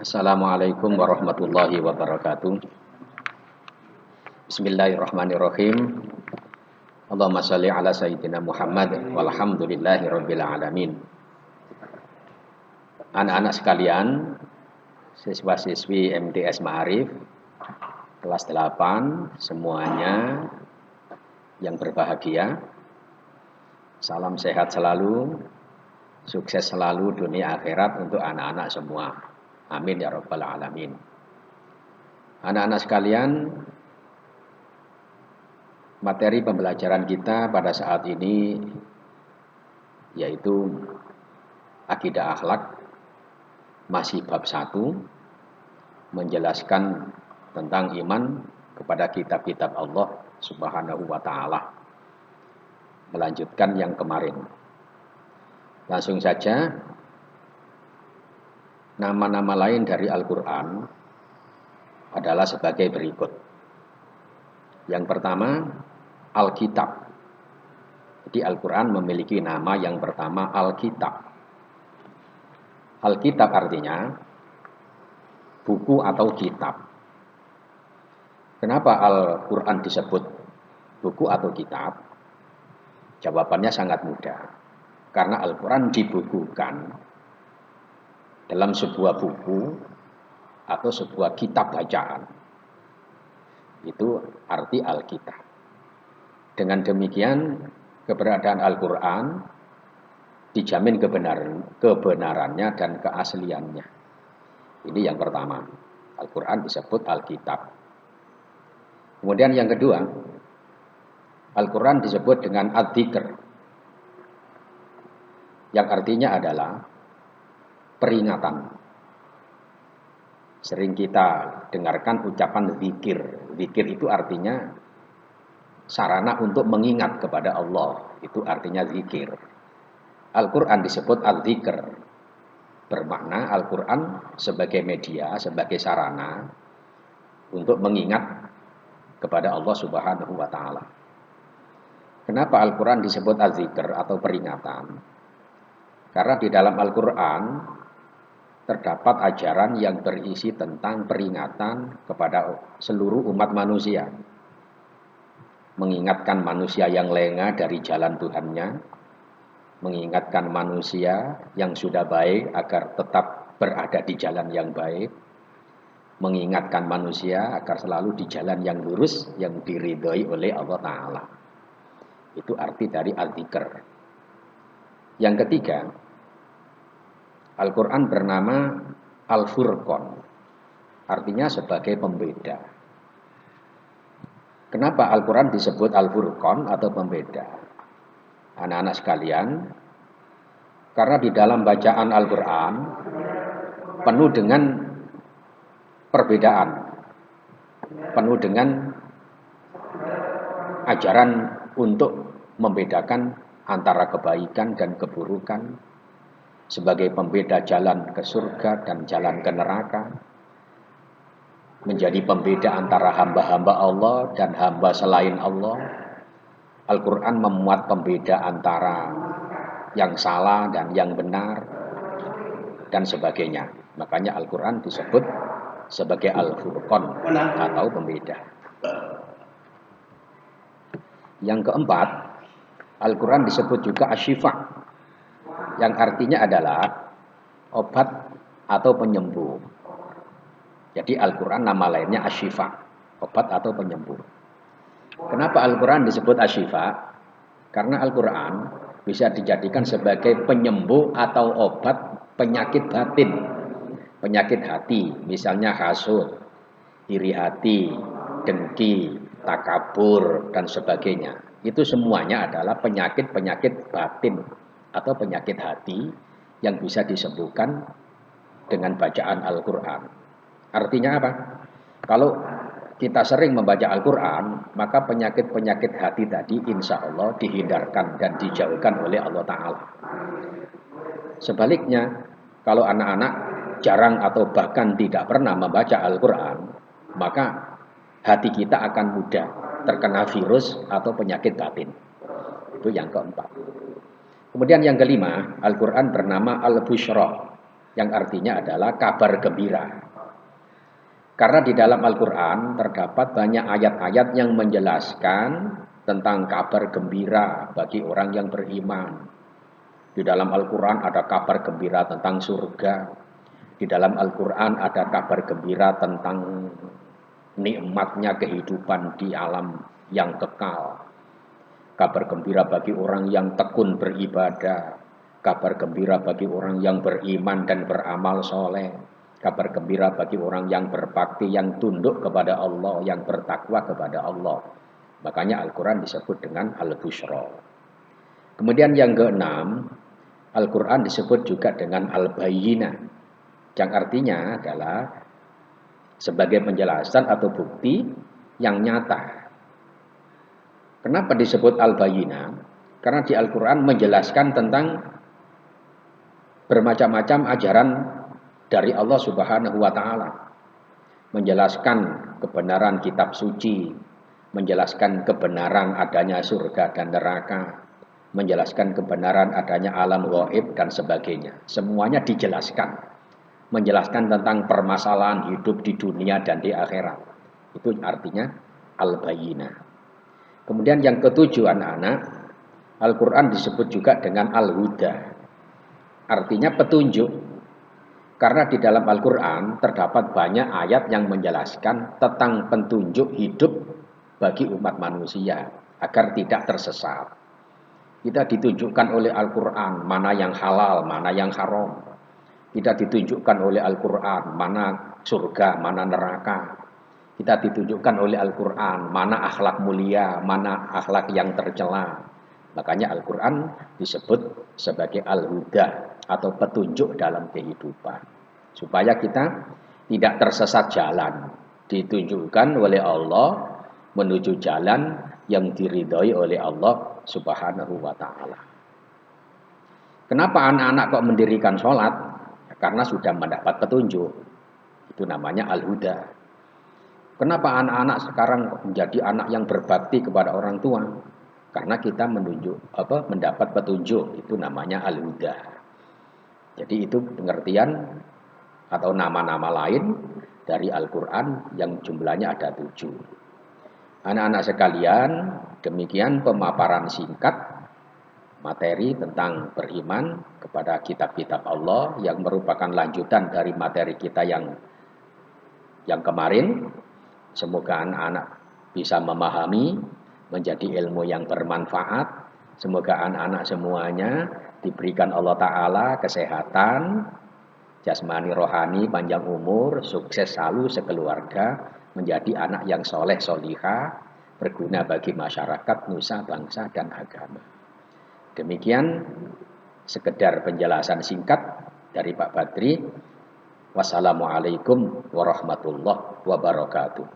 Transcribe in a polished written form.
Assalamualaikum warahmatullahi wabarakatuh. Bismillahirrahmanirrahim. Allahumma shalli ala sayyidina Muhammad walhamdulillahi rabbil alamin. Anak-anak sekalian, siswa-siswi MTS Ma'arif kelas 8 semuanya yang berbahagia. Salam sehat selalu, sukses selalu dunia akhirat untuk anak-anak semua. Amin ya rabbal alamin. Anak-anak sekalian, materi pembelajaran kita pada saat ini yaitu akidah akhlak, masih bab 1, menjelaskan tentang iman kepada kitab-kitab Allah Subhanahu wa taala. Melanjutkan yang kemarin. Langsung saja, nama-nama lain dari Al-Quran adalah sebagai berikut. Yang pertama, Alkitab. Jadi Al-Quran memiliki nama yang pertama Alkitab. Alkitab artinya buku atau kitab. Kenapa Al-Quran disebut buku atau kitab? Jawabannya sangat mudah. Karena Al-Quran dibukukan dalam sebuah buku atau sebuah kitab bacaan. Itu arti Alkitab. Dengan demikian, keberadaan Al-Quran dijamin kebenarannya dan keasliannya. Ini yang pertama. Al-Quran disebut Alkitab. Kemudian yang kedua, Al-Quran disebut dengan Ad-Dzikr, yang artinya adalah peringatan. Sering kita dengarkan ucapan zikir. Zikir itu artinya sarana untuk mengingat kepada Allah. Itu artinya zikir. Al-Quran disebut Al-Dzikr. Bermakna Al-Quran sebagai media, sebagai sarana untuk mengingat kepada Allah Subhanahu wa taala. Kenapa Al-Quran disebut Al-Dzikr atau peringatan? Karena di dalam Al-Quran terdapat ajaran yang berisi tentang peringatan kepada seluruh umat manusia. Mengingatkan manusia yang lengah dari jalan Tuhannya. Mengingatkan manusia yang sudah baik agar tetap berada di jalan yang baik. Mengingatkan manusia agar selalu di jalan yang lurus, yang diridhoi oleh Allah Ta'ala. Itu arti dari Al-Dzikr. Yang ketiga, Al-Quran bernama Al-Furqan. Artinya sebagai pembeda. Kenapa Al-Quran disebut Al-Furqan atau pembeda? Anak-anak sekalian, karena di dalam bacaan Al-Quran penuh dengan perbedaan. Penuh dengan ajaran untuk membedakan antara kebaikan dan keburukan, sebagai pembeda jalan ke surga dan jalan ke neraka, menjadi pembeda antara hamba-hamba Allah dan hamba selain Allah. Al-Quran memuat pembeda antara yang salah dan yang benar, dan sebagainya. Makanya Al-Quran disebut sebagai Al-Furqan atau pembeda. Yang keempat, Al-Quran disebut juga Asy-Syifa, yang artinya adalah obat atau penyembuh. Jadi Al-Quran nama lainnya Asy-Syifa, obat atau penyembuh. Kenapa Al-Quran disebut Asy-Syifa? Karena Al-Quran bisa dijadikan sebagai penyembuh atau obat penyakit batin. Penyakit hati, misalnya hasud, iri hati, dengki, takabur, dan sebagainya. Itu semuanya adalah penyakit-penyakit batin atau penyakit hati yang bisa disembuhkan dengan bacaan Al-Quran. Artinya apa? Kalau kita sering membaca Al-Quran, maka penyakit-penyakit hati tadi insya Allah dihindarkan dan dijauhkan oleh Allah Ta'ala. Sebaliknya, kalau anak-anak jarang atau bahkan tidak pernah membaca Al-Quran, maka hati kita akan mudah terkena virus atau penyakit batin. Itu yang keempat. Kemudian yang kelima, Al-Quran bernama Al-Busyra, yang artinya adalah kabar gembira. Karena di dalam Al-Quran terdapat banyak ayat-ayat yang menjelaskan tentang kabar gembira bagi orang yang beriman. Di dalam Al-Quran ada kabar gembira tentang surga. Di dalam Al-Quran ada kabar gembira tentang nikmatnya kehidupan di alam yang kekal. Kabar gembira bagi orang yang tekun beribadah. Kabar gembira bagi orang yang beriman dan beramal soleh. Kabar gembira bagi orang yang berbakti, yang tunduk kepada Allah, yang bertakwa kepada Allah. Makanya Al-Quran disebut dengan Al-Bushra. Kemudian yang keenam, Al-Quran disebut juga dengan Al-Bayyinah. Yang artinya adalah sebagai penjelasan atau bukti yang nyata. Kenapa disebut Al-Bayyinah? Karena di Al-Quran menjelaskan tentang bermacam-macam ajaran dari Allah Subhanahu wa Ta'ala, menjelaskan kebenaran kitab suci, menjelaskan kebenaran adanya surga dan neraka, menjelaskan kebenaran adanya alam gaib dan sebagainya. Semuanya dijelaskan, menjelaskan tentang permasalahan hidup di dunia dan di akhirat. Itu artinya Al-Bayyinah. Kemudian yang ketujuh anak-anak, Al-Quran disebut juga dengan Al-Huda, artinya petunjuk. Karena di dalam Al-Quran terdapat banyak ayat yang menjelaskan tentang petunjuk hidup bagi umat manusia agar tidak tersesat. Kita ditunjukkan oleh Al-Quran mana yang halal, mana yang haram. Kita ditunjukkan oleh Al-Quran mana surga, mana neraka. Kita ditunjukkan oleh Al-Quran mana akhlak mulia, mana akhlak yang tercela. Makanya Al-Quran disebut sebagai Al-Huda atau petunjuk dalam kehidupan. Supaya kita tidak tersesat jalan. Ditunjukkan oleh Allah menuju jalan yang diridhoi oleh Allah Subhanahu wa Ta'ala. Kenapa anak-anak kok mendirikan sholat? Ya, karena sudah mendapat petunjuk. Itu namanya Al-Huda. Kenapa anak-anak sekarang menjadi anak yang berbakti kepada orang tua? Karena kita mendapat petunjuk, itu namanya Al-Huda. Jadi itu pengertian atau nama-nama lain dari Al-Quran yang jumlahnya ada 7. Anak-anak sekalian, demikian pemaparan singkat materi tentang beriman kepada kitab-kitab Allah yang merupakan lanjutan dari materi kita yang kemarin. Semoga anak-anak bisa memahami, menjadi ilmu yang bermanfaat. Semoga anak-anak semuanya diberikan Allah Ta'ala kesehatan, jasmani rohani, panjang umur, sukses selalu sekeluarga, menjadi anak yang soleh solihah, berguna bagi masyarakat, nusa, bangsa, dan agama. Demikian sekedar penjelasan singkat dari Pak Badri. Wassalamualaikum warahmatullahi wabarakatuh.